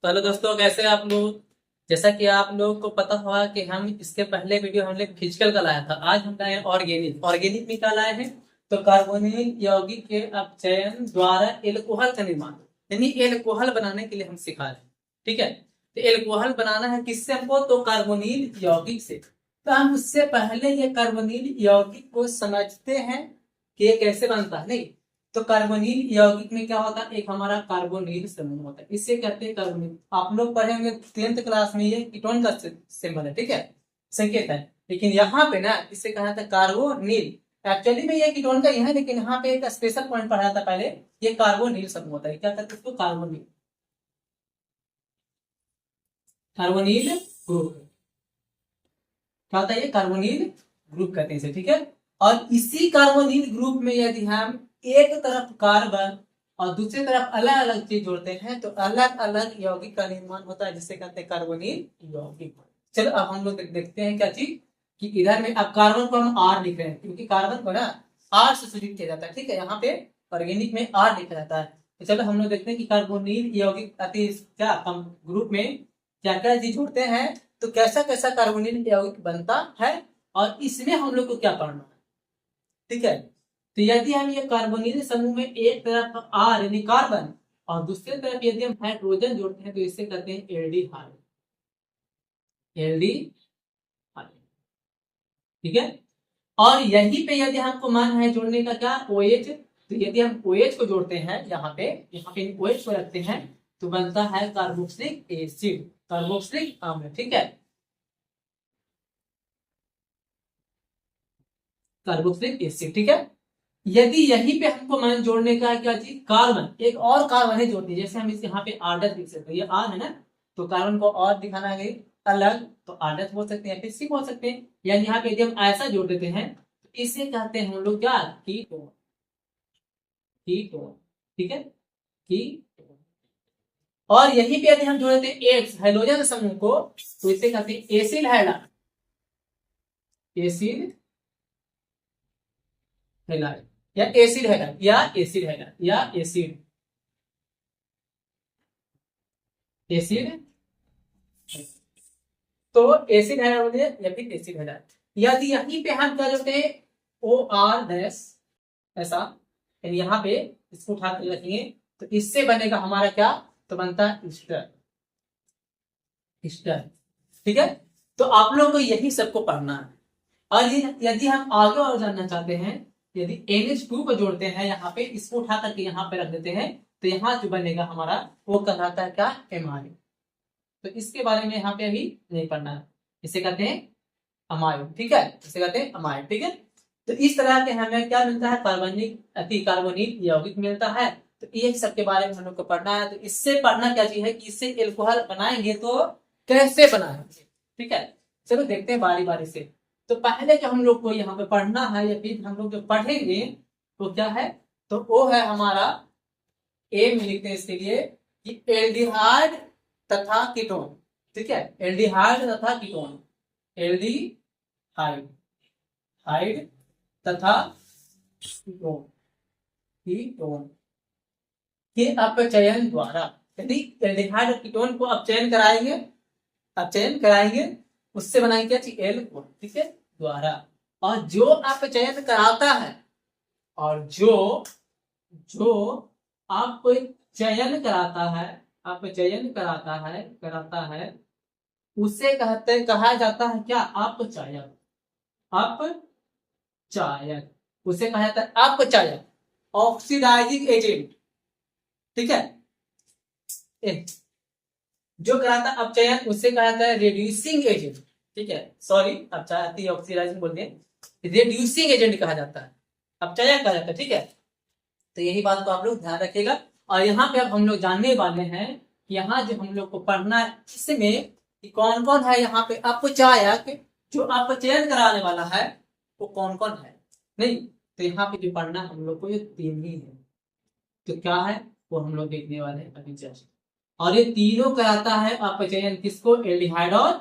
तो हेलो दोस्तों, कैसे हैं आप लोग। जैसा कि आप लोगों को पता होगा कि हम इसके पहले वीडियो हमने फिजिकल का लाया था। आज हम लाए ऑर्गेनिक। ऑर्गेनिक में क्या लाए हैं? तो कार्बोनिल यौगिक के अपचयन द्वारा एल्कोहल का निर्माण, यानी एल्कोहल बनाने के लिए हम सिखा रहे हैं। ठीक है, तो एल्कोहल बनाना है किससे हमको? तो कार्बोनिल यौगिक से। तो हम उससे पहले ये कार्बोनिल यौगिक को समझते हैं कि ये कैसे बनता है। नहीं तो कार्बोनिल यौगिक में क्या होता है? एक हमारा कार्बोनिल समूह होता है, इसे कहते हैं कार्बोनिल। आप लोग पढ़ेंगे 10th क्लास में, ये कीटोन का सिंबल है, ठीक है, संकेत है। लेकिन यहाँ पे ना इसे कहा था कार्बोनिल। एक्चुअली में ये कीटोन का ही है, लेकिन यहाँ पे एक स्पेशल पॉइंट पढ़ाया था पहले। ये कार्बोनिल समूह होता है। क्या कहते हैं इसको? Carbonyl, carbonyl group. क्या होता है? ये कार्बोनिल ग्रुप कहते हैं इसे, ठीक है। और इसी कार्बोनिल ग्रुप में यदि हम एक तरफ कार्बन और दूसरी तरफ अलग अलग चीज जोड़ते हैं तो अलग अलग यौगिक का निर्माण होता है, जिसे कहते हैं कार्बोनिल यौगिक। चलो अब हम लोग देखते हैं क्या चीज, कि इधर में अब कार्बन को हम आर लिख रहे हैं, क्योंकि कार्बन को ना आर से सूचित किया जाता है। ठीक है, यहाँ पे ऑर्गेनिक में आर लिखा जाता है। तो चलो हम लोग देखते हैं कि कार्बोनिल यौगिक अति क्या ग्रुप में क्या क्या चीज जोड़ते हैं, तो कैसा कैसा कार्बोनिल यौगिक बनता है, और इसमें हम लोग को क्या पढ़ना है। ठीक है, तो यदि हम ये कार्बोनिल समूह में एक तरफ आर यानी कार्बन और दूसरी तरफ यदि हम हाइड्रोजन जोड़ते हैं तो इसे कहते हैं एल्डिहाइड। एल्डिहाइड, ठीक है। और यहीं पे यदि हमको मन है जोड़ने का क्या, OH, तो यदि हम OH को जोड़ते हैं यहाँ पे OH को रखते हैं तो बनता है कार्बोक्सिलिक एसिड, कार्बोक्सिलिक अम्ल। ठीक है, कार्बोक्सिलिक एसिड, ठीक है। यदि यहीं पे हमको मन जोड़ने का क्या चीज, कार्बन, एक और कार्बन है जोड़ती है, जैसे हम इस यहाँ पे आर्डर लिख सकते हैं, ये आर है ना, तो कार्बन को और दिखाना है अलग, तो आर्डर बोल सकते हैं, फिर सी बोल सकते हैं। यानी यहाँ पे यदि हम ऐसा जोड़ देते हैं तो इसे कहते हैं हम लोग क्या, कीटोन। कीटोन, ठीक है, कीटोन। और यहीं पे यदि हम जोड़ देते हैं एक्स हाइड्रोजन समूह को तो इसे कहते हैं एसिड हाइड्राइड। एसिड हाइड्राइड या एसिड हाइड्राइड या एसिड हाइड्राइड या एसिड एसिड। तो एसिड हाइड्राइड या फिर एसिड हाइड्राइड। यदि यहीं पे हम क्या जोड़ते हैं OR डैश ऐसा, यानी यहाँ पे इसको उठा कर रखेंगे तो इससे बनेगा हमारा क्या, तो बनता है ईस्टर। ईस्टर, ठीक है। तो आप लोगों को यही सबको पढ़ना है। और यदि हम आगे और जानना चाहते हैं, यदि NH2 को जोड़ते हैं यहाँ पे, इसको उठा करके यहाँ पे रख देते हैं तो यहाँ जो बनेगा हमारा वो कहलाता है क्या, एमाइड। तो इसके बारे में यहाँ पे अभी नहीं पढ़ना है, इसे कहते हैं अमाइड। ठीक है, इसे कहते हैं अमाइड, ठीक है। तो इस तरह के हमें क्या मिलता है, कार्बनिक अति कार्बोनिल यौगिक मिलता है। तो ये सब के बारे में हम लोग को पढ़ना है। तो इससे पढ़ना क्या चीज है कि इससे एल्कोहल बनाएंगे तो कैसे बनाएंगे। ठीक है, चलो देखते हैं बारी बारी से। तो पहले जो हम लोग को यहाँ पे पढ़ना है या फिर हम लोग जो पढ़ेंगे तो क्या है, तो वो है हमारा ए में लिखते हैं इसके लिए कि एल्डिहाइड तथा कीटोन। ठीक है, एल्डिहाइड तथा कीटोन, एल्डिहाइड हाइड तथा कीटोन, कीटोन के अपचयन द्वारा, यदि एल्डिहाइड और कीटोन को अपचयन कराएंगे उससे बनाएंगे क्या चीज, एल्कोहल। ठीक है, द्वारा। और जो अपचयन कराता है, और जो अपचयन कराता है उसे कहा जाता है क्या, अपचायक। अपचायक, उसे कहा जाता है अपचायक, ऑक्सीडाइजिंग एजेंट। ठीक है, जो कराता है अपचयन उसे कहा जाता है रिड्यूसिंग एजेंट। ठीक है, सॉरी, अपचायक ऑक्सीडाइजिंग बोलते हैं, रिड्यूसिंग एजेंट कहा जाता है, अपचायक कहा जाता है। ठीक है, तो यही बात को आप लोग ध्यान रखिएगा। और यहाँ पे अब हम लोग जानने वाले हैं, यहाँ जो हम लोग को पढ़ना है इसमें कि कौन कौन है यहाँ पे अपचायक, जो अपचयन कराने वाला है वो कौन कौन है। नहीं तो यहाँ पे जो पढ़ना हम लोग को ये 3 ही है। तो क्या है वो हम लोग देखने वाले हैं अभी जस्ट। और ये तीनों कराता है अपचयन, किसको, एल्डिहाइड और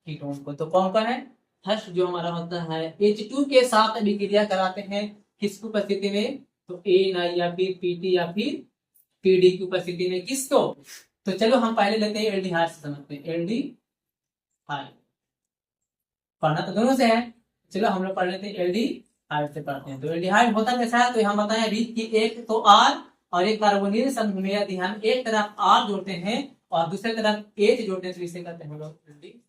कीटोन को। तो कौन कौन है, फर्स्ट जो हमारा होता है H2 के साथ अभिक्रिया कराते हैं, किसकी उपस्थिति में, तो A या फिर PT या फिर PD की उपस्थिति में, किसको, तो चलो हम पहले लेते हैं एल्डिहाइड से समझते हैं। एल्डिहाइड पढ़ना तो दोनों से है, चलो हम लोग पढ़ लेते हैं एल्डिहाइड से पढ़ते हैं। तो एल्डिहाइड होता कैसा है, तो हम बताएं अभी कि एक तो आर और एक कार्बोनिल समूह में यदि हम एक तरफ आर जोड़ते हैं और दूसरी तरफ एच जोड़ते हैं तो इसे कहते हैं हम लोग एल्डिहाइड।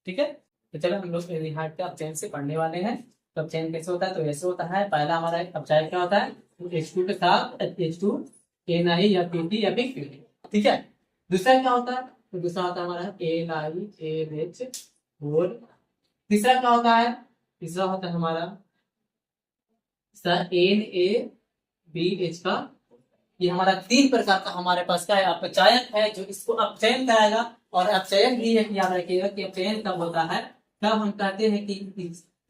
ठीक है, तो चलो हम लोग एल्डिहाइड का अपचयन से पढ़ने वाले हैं। तो अपचयन कैसे होता है, तो ऐसे होता है। पहला हमारा अपचयन क्या होता है, H2 के साथ H2 NI या PT या फिर PD। ठीक है, दूसरा क्या होता है, तो दूसरा होता है हमारा NiNH और तीसरा क्या होता है, तीसरा होता है हमारा NaBH का। ये हमारा 3 प्रकार का हमारे पास क्या है, अपचयन है, जो इसको अपचयन कराएगा। और अपचयन भी एक याद रखिएगा कि अपचयन कब होता है, कब हम कहते हैं कि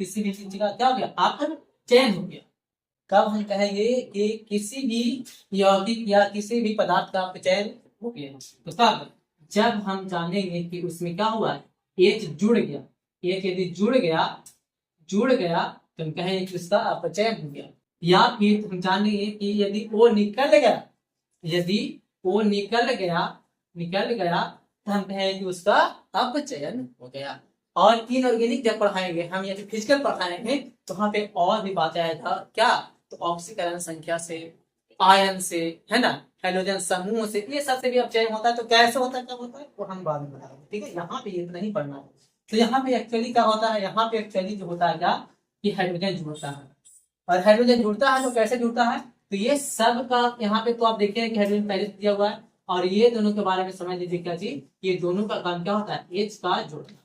किसी भी चीज का क्या हो गया, अपचयन हो गया। कब हम कहेंगे कि किसी भी यौगिक या किसी भी पदार्थ का अपचयन हो गया, तो तब जब हम जानेंगे कि उसमें क्या हुआ है, H जुड़ गया। H यदि जुड़ गया तो हम कहेंगे कि उसका अपचयन हो गया। या फिर हम जानेंगे कि यदि वो निकल गया तो हम कहेंगे कि उसका अपचयन हो गया। और इनऑर्गेनिक जब पढ़ाएंगे हम या फिर फिजिकल पढ़ाएंगे तो वहां पे और भी बात आएगा क्या, तो ऑक्सीकरण संख्या से, आयन से, है ना, हाइड्रोजन समूह से, ये सबसे भी अपचयन होता है। तो कैसे होता है, कब होता है, वो हम बाद में बताएंगे। ठीक है, यहाँ पे इतना ही पढ़ना है। तो यहाँ पे एक्चुअली क्या होता है, यहाँ पे एक्चुअली जो होता है क्या, कि हाइड्रोजन जुड़ता है। और हाइड्रोजन जुड़ता है तो कैसे जुड़ता है, तो ये सब का यहाँ पे तो आप देखते हैं कि हाइड्रोजन पहले दिया हुआ है। और ये दोनों के बारे में समझ लीजिए क्या चीज, ये दोनों का काम क्या होता है, एच का जोड़ना।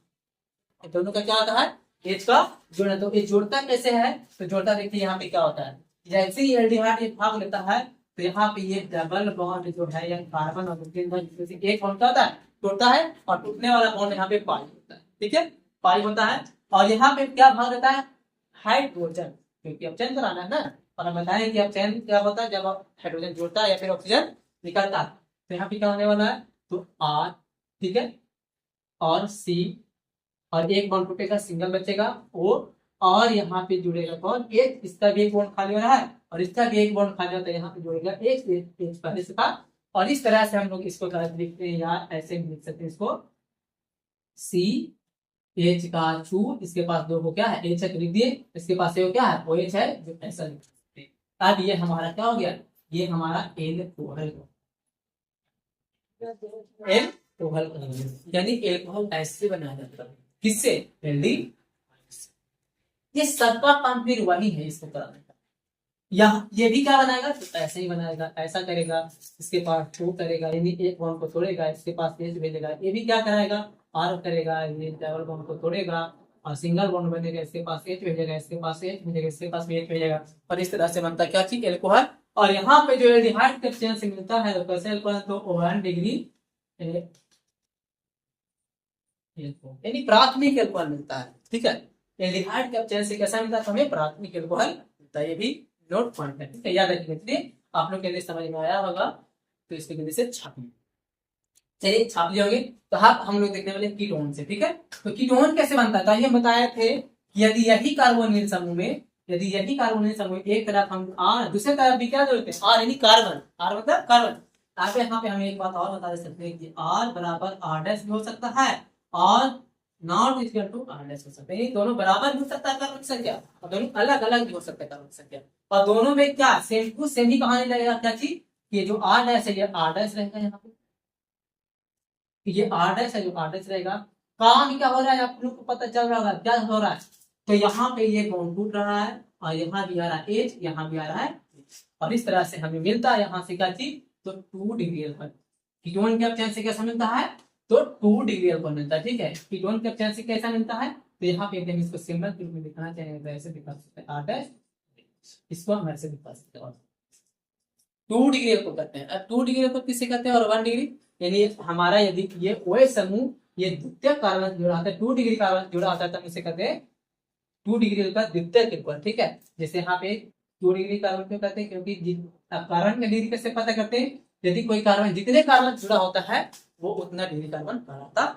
दोनों का क्या होता है, एच का जोड़ना। तो ये जोड़ता कैसे है, तो जोड़ता देखिए यहाँ पे क्या होता है, जैसे ही एल्डिहाइड एक भाग लेता है तो यहाँ पे ये डबल बॉन्ड जो है या कार्बन और ऑक्सीजन एक बॉन्ड क्या होता है, टूटता है। और टूटने वाला बॉन्ड यहाँ पे पाई होता है। ठीक है, पाई होता है। और यहाँ पे क्या भाग रहता है, हाइड्रोजन, क्योंकि अपचयन कराना है ना। और हम बताएं कि अपचयन क्या होता है, जब हाइड्रोजन जुड़ता है या फिर ऑक्सीजन निकलता है। तो यहाँ पे क्या होने वाला है, तो R, ठीक है, और C, और एक बॉन्ड टूटेगा, सिंगल बचेगा O, और यहाँ पे जुड़ेगा कौन, H। इसका भी एक बॉन्ड खाली हो रहा है और इसका भी एक बॉन्ड खाली होता है, यहाँ पे जुड़ेगा H पहले से था। और इस तरह से हम लोग इसको लिखते हैं, या ऐसे भी लिख सकते हैं इसको, CH का छू, इसके पास दो को क्या है, H लिख दिए, इसके पास ये क्या है, OH है, जो ऐसा लिख सकते हैं। अब ये हमारा क्या हो गया, ये हमारा एल्कोहल, यानी एल्कोहल ऐसे बनाया जाता है, किससे, एल्डिहाइड। ये सबका काम फिर वही है इसको कराने का। यहाँ ये भी क्या बनाएगा, तो ऐसे ही बनाएगा, ऐसा करेगा, इसके पास टू करेगा, यानी एक बॉन्ड को तोड़ेगा, इसके पास एच भेजेगा। ये भी क्या कराएगा, आर करेगा, ये डबल बॉन्ड को तोड़ेगा और सिंगल बॉन्ड बनेगा, इसके पास एच भेजेगा, इसके पास एच भेजेगा, इसके पास भी एच भेजेगा। और इस तरह से बनता क्या चीज, एल्कोहल। और यहाँ पे जो एल्डिहाइड के चेन से मिलता है, तो कैसे एल्कोहल, तो 1 डिग्री यानी प्राथमिक एल्कोहल मिलता है। ठीक है, एल्डिहाइड के चेन से कैसा मिलता है, हमें प्राथमिक एल्कोहल मिलता है। ये भी नोट पॉइंट है, ठीक है, याद रखिए। इसलिए आप लोग के लिए समझ में आया होगा, तो इसके वजह से छापिए। चलिए छाप लिया होंगे। तो हम लोग देखने वाले कीटोन से। ठीक है, तो कीटोन कैसे बनता है, तो ये बताए थे कि यदि यही कार्बोनिल समूह में, एक तरफ हम आर, दूसरे तरफ भी क्या जोड़ते हैं, आर यानी कार्बन, आर मतलब कार्बन। आप यहाँ पे हमें एक बात और बता सकते हैं कि आर बराबर आर डैश भी हो सकता है और not equal to R dash हो सकता है। दोनों बराबर भी हो सकता है कार्बन संख्या, और दोनों अलग अलग भी हो सकता है कार्बन संख्या। और दोनों में क्या सेम टू सेम ही कहानी लगेगा, क्या चीज, ये जो आर डैश है ये आर डैश रहेगा, यहाँ पे ये आर डैश है, जो आर डैश रहेगा। काम क्या हो रहा है, आप लोग को पता चल रहा होगा क्या हो रहा है, तो यहाँ पे ये बॉन्ड टूट रहा है और यहाँ भी आ रहा है एच, यहाँ भी आ रहा है, और इस तरह से हमें मिलता है यहाँ से क्या चीज, तो 2 डिग्री अल्फा। कीटोन के अपचयन से कैसा मिलता है, तो 2 डिग्री अल्फा मिलता है। ठीक है, कीटोन के अपचयन से कैसा मिलता है, तो यहाँ पे एकदम इसको सिंबल के रूप में दिखाना चाहिए, तो ऐसे दिखा सकते हैं आर डैश, इसको हम ऐसे दिखा सकते हैं। 2 डिग्री अल्फा कहते हैं। अब 2 डिग्री अल्फा किसे कहते हैं, और 1 डिग्री, यानी हमारा यदि ये OH समूह ये द्वितीय कार्बन जुड़ा होता है, 2 डिग्री कार्बन जुड़ा होता है, तब इसे कहते हैं 2 डिग्री का द्वितीय कीटोन। ठीक है, जैसे यहाँ पे 2 डिग्री कार्बन क्यों कहते हैं, क्योंकि कार्बन का डिग्री कैसे पता करते हैं, यदि कोई कार्बन जितने कार्बन जुड़ा होता है वो उतना डिग्री कार्बन कहलाता है।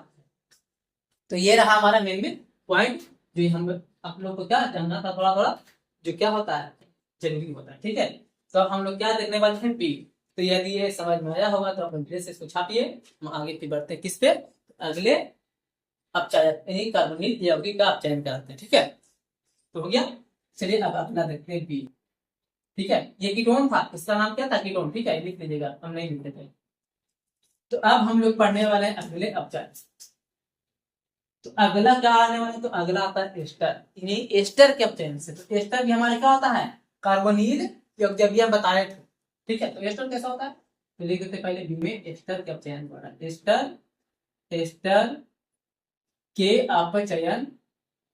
तो ये रहा हमारा मेन पॉइंट, जो हम आप लोग को क्या जानना था, थोड़ा थोड़ा जो क्या होता है, जरूरी होता है। ठीक है, तो हम लोग क्या देखने वाले हैं, पी। तो यदि ये समझ में आया होगा तो अपन फिर से इसको छापिए। हम आगे फिर बढ़ते हैं किस पे, अगले अपचयन यानी कार्बोनिल यौगिक का अपचयन कराते हैं। ठीक है, तो हो गया। चलिए अब अपना देखते हैं बी। ठीक है, ये कीटोन था, इसका नाम क्या था, कीटोन। ठीक है, लिख लीजिएगा, हम नहीं लिखते थे। तो अब हम लोग पढ़ने वाले हैं अगले अपचयन। तो अगला क्या आने वाला है, तो अगला आता है एस्टर, यानी एस्टर के अपचयन से। तो एस्टर भी हमारे क्या होता है, कार्बोनिल यौगिक, जब भी हम बताए थे। ठीक है, तो एस्टर कैसा होता है, तो लिख देते पहले बी में एस्टर के अपचयन द्वारा। एस्टर, एस्टर के अपचयन,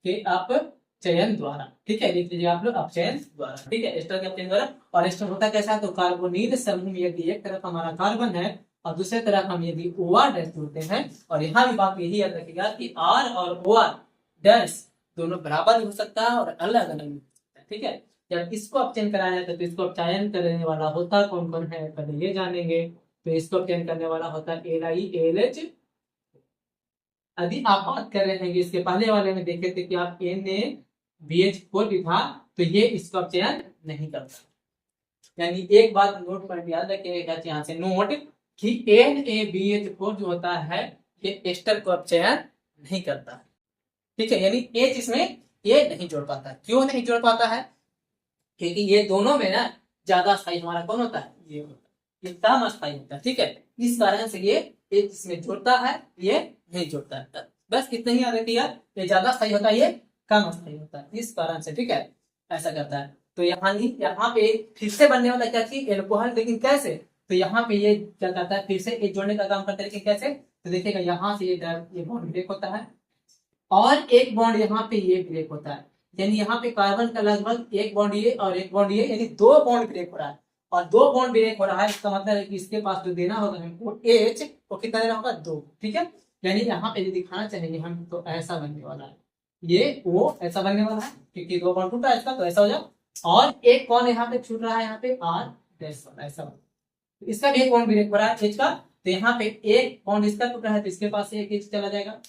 के अपचयन द्वारा। ठीक है, लिख लीजिए आप लोग अपचयन द्वारा। ठीक है, एस्टर के अपचयन द्वारा। और एस्टर होता कैसा है, तो कार्बोनिल समूह में यदि एक तरफ हमारा कार्बन है और दूसरे तरफ हम यदि OR डैश जोड़ते हैं, और यहाँ भी बात यही याद रखिएगा कि R और OR डैश दोनों बराबर हो सकता है और अलग अलग हो सकता है। ठीक है, जब इसको अपचयन कराया जाता है तो इसको अपचयन करने वाला होता कौन कौन है, पहले ये जानेंगे। तो इसको अपचयन करने वाला होता है LiAlH। यदि आप बात कर रहे हैं कि इसके पहले वाले में देखे थे कि आप NaBH4 भी था, तो ये इसको अपचयन नहीं करता। यानी एक बात नोट पॉइंट याद रखिएगा, यहाँ से नोट कि NaBH4 जो होता है ये एस्टर को अपचयन नहीं करता। ठीक है, यानी H इसमें ये नहीं जोड़ पाता। क्यों नहीं जोड़ पाता है, क्योंकि ये दोनों में ना ज्यादा स्थायी हमारा कौन होता है, ये होता है, ये कम स्थायी होता है। ठीक है, इस कारण से ये H इसमें जोड़ता है, ये नहीं जोड़ता है। बस इतना ही याद रखिएगा, ये ज्यादा स्थायी होता है, ये कम स्थायी होता है, इस कारण से। ठीक है, ऐसा करता है। तो यहाँ पे फिर से बनने वाला क्या चीज, एल्कोहल, लेकिन कैसे, तो यहाँ पे ये क्या करता है, फिर से एक जोड़ने का काम करता है, लेकिन कैसे, तो देखिएगा यहाँ से ये बॉन्ड ब्रेक होता है और एक बॉन्ड यहाँ पे ये ब्रेक होता है। यानी यहाँ पे कार्बन का लगभग एक बॉन्ड ये और एक बॉन्ड ये, यानी दो बॉन्ड ब्रेक हो रहा है। और दो बॉन्ड ब्रेक हो रहा है, इसका मतलब है कि इसके पास जो देना होगा हमको H, वो कितना देना होगा, 2। ठीक है, यानी यहाँ पे दिखाना चाहेंगे हम, तो ऐसा बनने वाला है, ये वो ऐसा बनने वाला है, क्योंकि दो बॉन्ड टूटा है इसका, तो ऐसा हो जाए। और एक कौन यहाँ पे छूट रहा है, यहाँ पे R डैश वाला, ऐसा। इसका भी एक बॉन्ड ब्रेक हो रहा है H का, तो यहाँ पे एक बॉन्ड इसका टूटा है तो इसके पास से एक H चला जाएगा।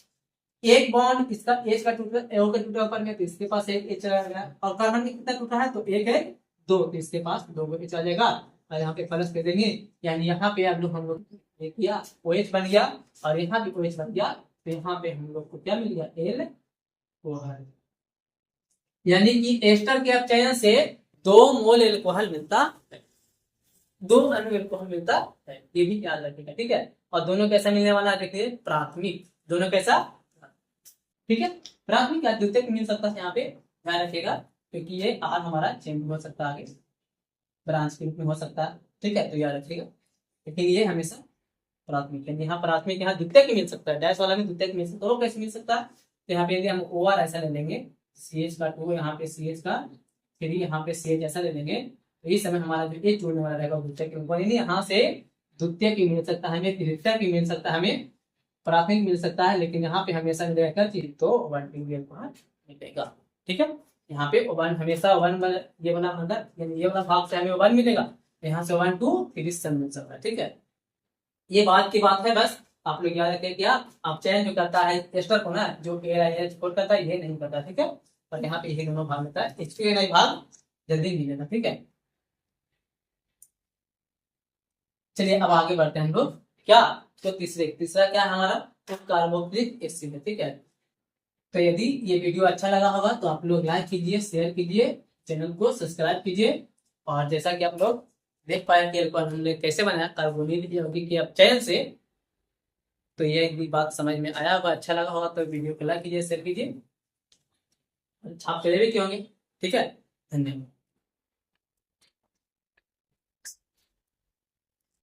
एक बॉन्ड इसका H का टूटा, O का टूटा ऊपर में, तो इसके पास एक H चला जाएगा। और कार्बन का कितना टूटा है, तो एक है 2, तो इसके पास 2 H आ जाएगा। और यहाँ पे प्लस कर देंगे, यानी यहाँ पे आप लोग हम लोग किया OH बन गया और यहाँ भी OH बन गया, तो यहाँ पे हम लोग को क्या मिल गया, एल्कोहल। यानी कि एस्टर के अपचयन से 2 मोल एल्कोहल मिलता है, 2 अणु एल्कोहल मिलता है, ये भी याद रखिएगा। ठीक है, और दोनों कैसा मिलने वाला है, देखिए प्राथमिक, दोनों कैसा, ठीक है, प्राथमिक या द्वितीयक मिल सकता है, यहाँ पे ध्यान रखिएगा, क्योंकि ये R हमारा चेंज हो सकता है, आगे ब्रांच के रूप में हो सकता है। ठीक है, तो याद रखिएगा, लेकिन ये हमेशा प्राथमिक है। यहाँ प्राथमिक, यहाँ द्वितीयक मिल सकता है, डैश वाला में द्वितीयक मिल सकता है, तो कैसे मिल सकता है, तो यहाँ पे यदि हम OR ऐसा ले लेंगे, CH का 2, यहाँ पे CH का 3, यहाँ पे CH ऐसा ले लेंगे, तो इस समय हमारा जो H जोड़ने वाला रहेगा द्वितीयक के ऊपर, यहाँ से द्वितीयक मिल सकता है हमें, तृतीयक भी मिल सकता है हमें, प्राथमिक मिल सकता है, लेकिन यहाँ पे हमेशा मिलेगा तो 1 मिलेगा। ठीक है, यहाँ पे 1 हमेशा 1 ये वाला मतलब, यानी ये वाला भाग से हमें 1 मिलेगा, यहाँ से 1 2 फिर सब मिल सकता है। ठीक है, ये बात की बात है, बस आप लोग याद रखें, क्या अपचयन जो करता है एस्टर को ना, जो LiH4 करता है, ये नहीं करता। ठीक है, और यहाँ पे ये दोनों भाग मिलता है, H2 भाग जल्दी मिलेगा। ठीक है, चलिए अब आगे बढ़ते हैं हम लोग, क्या, तो तीसरा क्या है हमारा, तो कार्बोक्सिलिक एसिड है। ठीक है, तो यदि ये वीडियो अच्छा लगा होगा तो आप लोग लाइक कीजिए, शेयर कीजिए, चैनल को सब्सक्राइब कीजिए। और जैसा कि आप लोग देख पाए कि हमने कैसे बनाया कार्बोनिल यौगिक के अपचयन से, तो ये बात समझ में आया होगा, अच्छा लगा होगा तो वीडियो को लाइक कीजिए, शेयर कीजिए, छाप चले भी क्यों होंगे। ठीक है, धन्यवाद।